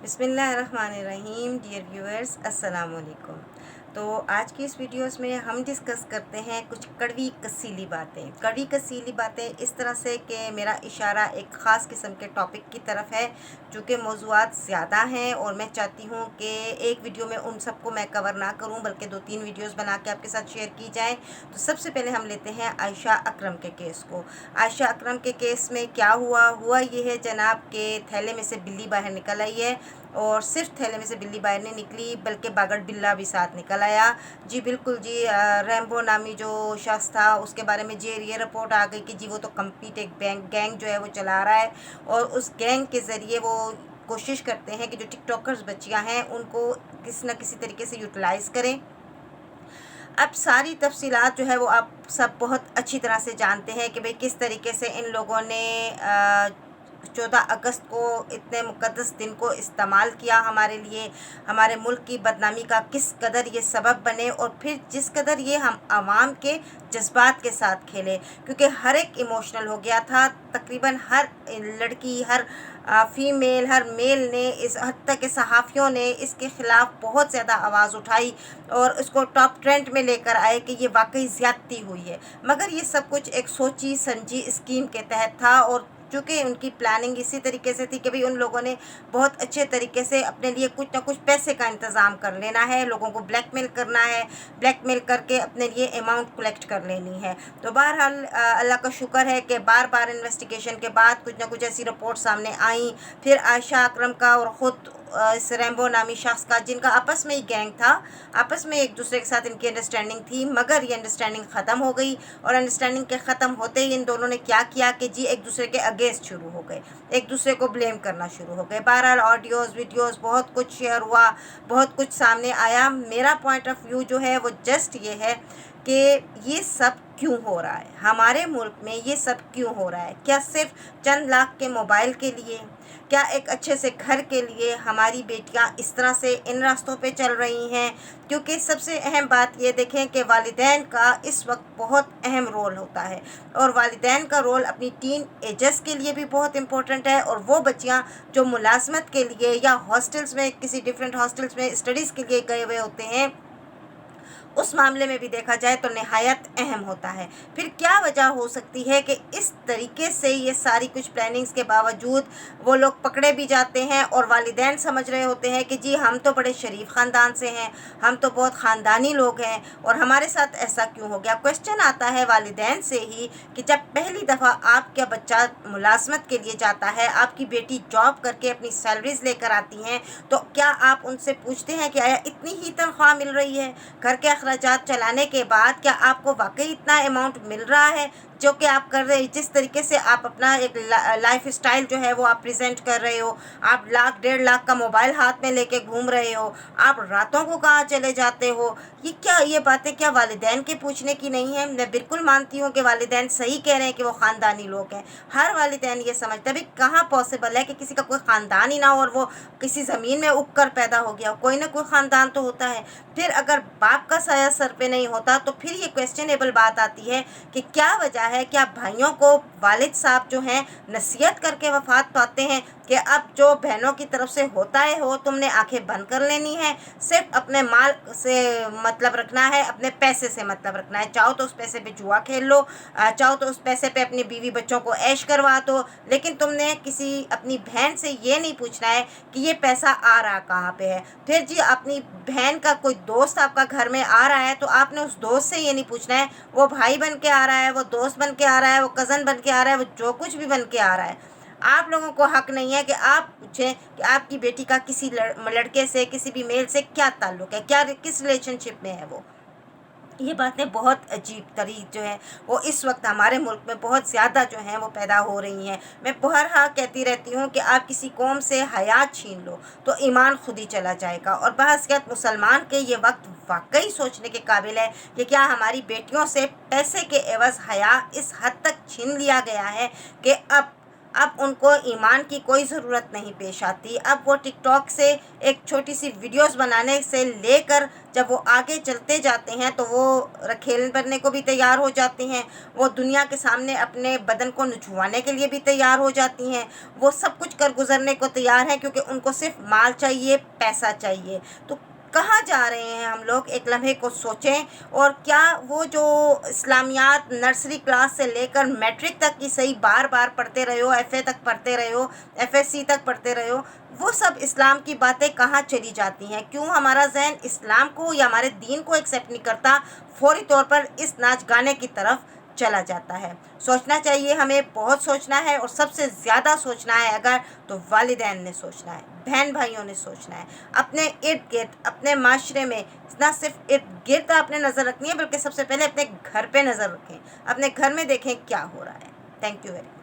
बिस्मिल्लाहिर्रहमानिर्रहीम। Dear viewers, अस्सलाम वालेकुम। तो आज की इस वीडियोस में हम डिस्कस करते हैं कुछ कड़वी कसीली बातें। कड़वी कसीली बातें इस तरह से कि मेरा इशारा एक ख़ास किस्म के टॉपिक की तरफ है, चूँकि मौज़ूआत ज़्यादा हैं और मैं चाहती हूँ कि एक वीडियो में उन सबको मैं कवर ना करूँ, बल्कि 2-3 वीडियोस बना के आपके साथ शेयर की जाए। तो सबसे पहले हम लेते हैं आयशा अकरम के केस को। आयशा अकरम के केस में क्या हुआ ये है जनाब के थैले में से बिल्ली बाहर निकल आई है, और सिर्फ थैले में से बिल्ली बाहर नहीं निकली बल्कि बागड़ बिल्ला भी साथ निकल आया। जी बिल्कुल जी। रैम्बो नामी जो शख्स था उसके बारे में जी ये रिपोर्ट आ गई कि जी वो तो कंप्लीट एक गैंग जो है वो चला रहा है, और उस गैंग के ज़रिए वो कोशिश करते हैं कि जो टिकटॉकर्स बच्चियां हैं उनको किसी न किसी तरीके से यूटिलाइज़ करें। अब सारी तफसीलात जो है वो आप सब बहुत अच्छी तरह से जानते हैं कि भाई किस तरीके से इन लोगों ने 14 अगस्त को इतने मुक़द्दस दिन को इस्तेमाल किया हमारे लिए, हमारे मुल्क की बदनामी का किस कदर ये सबब बने, और फिर जिस कदर ये हम आवाम के जज्बात के साथ खेले, क्योंकि हर एक इमोशनल हो गया था। तकरीबन हर लड़की, हर फ़ीमेल, हर मेल ने, इस हद तक के सहाफ़ियों ने इसके ख़िलाफ़ बहुत ज़्यादा आवाज़ उठाई और इसको टॉप ट्रेंड में लेकर आए कि ये वाकई ज़्यादती हुई है। मगर ये सब कुछ एक सोची समझी स्कीम के तहत था, और चूँकि उनकी प्लानिंग इसी तरीके से थी कि भाई उन लोगों ने बहुत अच्छे तरीके से अपने लिए कुछ ना कुछ पैसे का इंतज़ाम कर लेना है, लोगों को ब्लैकमेल करना है, ब्लैकमेल करके अपने लिए अमाउंट कलेक्ट कर लेनी है। तो बहरहाल अल्लाह का शुक्र है कि बार बार इन्वेस्टिगेशन के बाद कुछ ना कुछ ऐसी रिपोर्ट सामने आई। फिर आयशा अकरम का और ख़ुद इस रैम्बो नामी शख्स का, जिनका आपस में ही गैंग था, आपस में एक दूसरे के साथ इनकी अंडरस्टैंडिंग थी, मगर ये अंडरस्टैंडिंग ख़त्म हो गई, और अंडरस्टैंडिंग के ख़त्म होते ही इन दोनों ने क्या किया कि जी एक दूसरे के अगेंस्ट शुरू हो गए, एक दूसरे को ब्लेम करना शुरू हो गए। बहरहाल ऑडियोज़, वीडियोज़ बहुत कुछ शेयर हुआ, बहुत कुछ सामने आया। मेरा पॉइंट ऑफ व्यू जो है वो जस्ट ये है कि ये सब क्यों हो रहा है हमारे मुल्क में, ये सब क्यों हो रहा है? क्या सिर्फ चंद लाख के मोबाइल के लिए? क्या एक अच्छे से घर के लिए हमारी बेटियां इस तरह से इन रास्तों पे चल रही हैं? क्योंकि सबसे अहम बात ये देखें कि वालिदैन का इस वक्त बहुत अहम रोल होता है, और वालिदैन का रोल अपनी टीन एजर्स के लिए भी बहुत इम्पोर्टेंट है, और वो बच्चियां जो मुलाजमत के लिए या हॉस्टल्स में, किसी डिफरेंट हॉस्टल्स में स्टडीज़ के लिए गए हुए होते हैं, उस मामले में भी देखा जाए तो नहायत अहम होता है। फिर क्या वजह हो सकती है कि इस तरीके से ये सारी कुछ प्लानिंग्स के बावजूद वो लोग पकड़े भी जाते हैं, और वालिदैन समझ रहे होते हैं कि जी हम तो बड़े शरीफ ख़ानदान से हैं, हम तो बहुत ख़ानदानी लोग हैं, और हमारे साथ ऐसा क्यों हो गया? क्वेश्चन आता है वालिदैन से ही कि जब पहली दफ़ा आपका बच्चा मुलाजमत के लिए जाता है, आपकी बेटी जॉब करके अपनी सैलरीज़ लेकर आती हैं, तो क्या आप उनसे पूछते हैं कि आया इतनी ही तनख्वाह मिल रही है? घर के अखराजात चलाने के बाद क्या आपको वाकई इतना अमाउंट मिल रहा है जो कि आप कर रहे हैं? जिस तरीके से आप अपना एक लाइफ स्टाइल जो है वो आप प्रेजेंट कर रहे हो, आप 1,00,000-1,50,000 का मोबाइल हाथ में लेके घूम रहे हो, आप रातों को कहाँ चले जाते हो? ये बातें क्या वालिदैन के पूछने की नहीं है? मैं बिल्कुल मानती हूँ कि वालिदैन सही कह रहे हैं कि वो ख़ानदानी लोग हैं। हर वालिदैन ये समझते हैं भाई कहाँ पॉसिबल है कि किसी का कोई ख़ानदान ही ना हो और वो किसी ज़मीन में उग कर पैदा हो गया हो। कोई ना कोई ख़ानदान तो होता है। फिर अगर बाप का साया सर पे नहीं होता तो फिर ये क्वेश्चनेबल बात आती है कि क्या वजह है, क्या भाइयों को वालिद साहब जो हैं नसीहत करके वफ़ात पाते हैं कि अब जो बहनों की तरफ से होता है हो, तुमने आंखें बंद कर लेनी है, सिर्फ अपने माल से मतलब रखना है, अपने पैसे से मतलब रखना है। चाहो तो उस पैसे पे जुआ खेल लो, चाहो तो उस पैसे पे अपनी बीवी बच्चों को ऐश करवा दो, लेकिन तुमने किसी अपनी बहन से ये नहीं पूछना है कि ये पैसा आ रहा कहाँ पे है। फिर जी अपनी बहन का कोई दोस्त आपका घर में आ रहा है तो आपने उस दोस्त से ये नहीं पूछना है वो भाई बन के आ रहा है, वो दोस्त बन के आ रहा है, वो कज़न बन के आ रहा है, वो जो कुछ भी बन के आ रहा है। आप लोगों को हक नहीं है कि आप पूछें कि आपकी बेटी का किसी लड़के से, किसी भी मेल से क्या ताल्लुक़ है, क्या किस रिलेशनशिप में है वो। ये बातें बहुत अजीब तरीक़ जो है वो इस वक्त हमारे मुल्क में बहुत ज़्यादा जो हैं वो पैदा हो रही हैं। मैं बहरहाल कहती रहती हूँ कि आप किसी कौम से हया छीन लो तो ईमान खुद ही चला जाएगा, और बहसीत मुसलमान के ये वक्त वाकई सोचने के काबिल है कि क्या हमारी बेटियों से पैसे के एवज़ हया इस हद तक छीन लिया गया है कि अब उनको ईमान की कोई ज़रूरत नहीं पेश आती। अब वो टिकटॉक से एक छोटी सी वीडियोस बनाने से लेकर जब वो आगे चलते जाते हैं तो वो रखेल बनने को भी तैयार हो जाती हैं, वो दुनिया के सामने अपने बदन को निछुवाने के लिए भी तैयार हो जाती हैं, वो सब कुछ कर गुजरने को तैयार हैं, क्योंकि उनको सिर्फ माल चाहिए, पैसा चाहिए। तो कहाँ जा रहे हैं हम लोग, एक लम्हे को सोचें। और क्या वो जो इस्लामियात नर्सरी क्लास से लेकर मैट्रिक तक की सही बार बार पढ़ते रहे हो, FA तक पढ़ते रहे हो, FSC तक पढ़ते रहे हो, वो सब इस्लाम की बातें कहाँ चली जाती हैं? क्यों हमारा जहन इस्लाम को या हमारे दीन को एक्सेप्ट नहीं करता, फौरी तौर पर इस नाच गाने की तरफ चला जाता है? सोचना चाहिए, हमें बहुत सोचना है, और सबसे ज़्यादा सोचना है अगर तो वालिदैन ने सोचना है, बहन भाइयों ने सोचना है। अपने इर्द गिर्द, अपने माशरे में ना सिर्फ इर्द गिर्द आपने नज़र रखनी है, बल्कि सबसे पहले अपने घर पे नज़र रखें, अपने घर में देखें क्या हो रहा है। Thank you very much.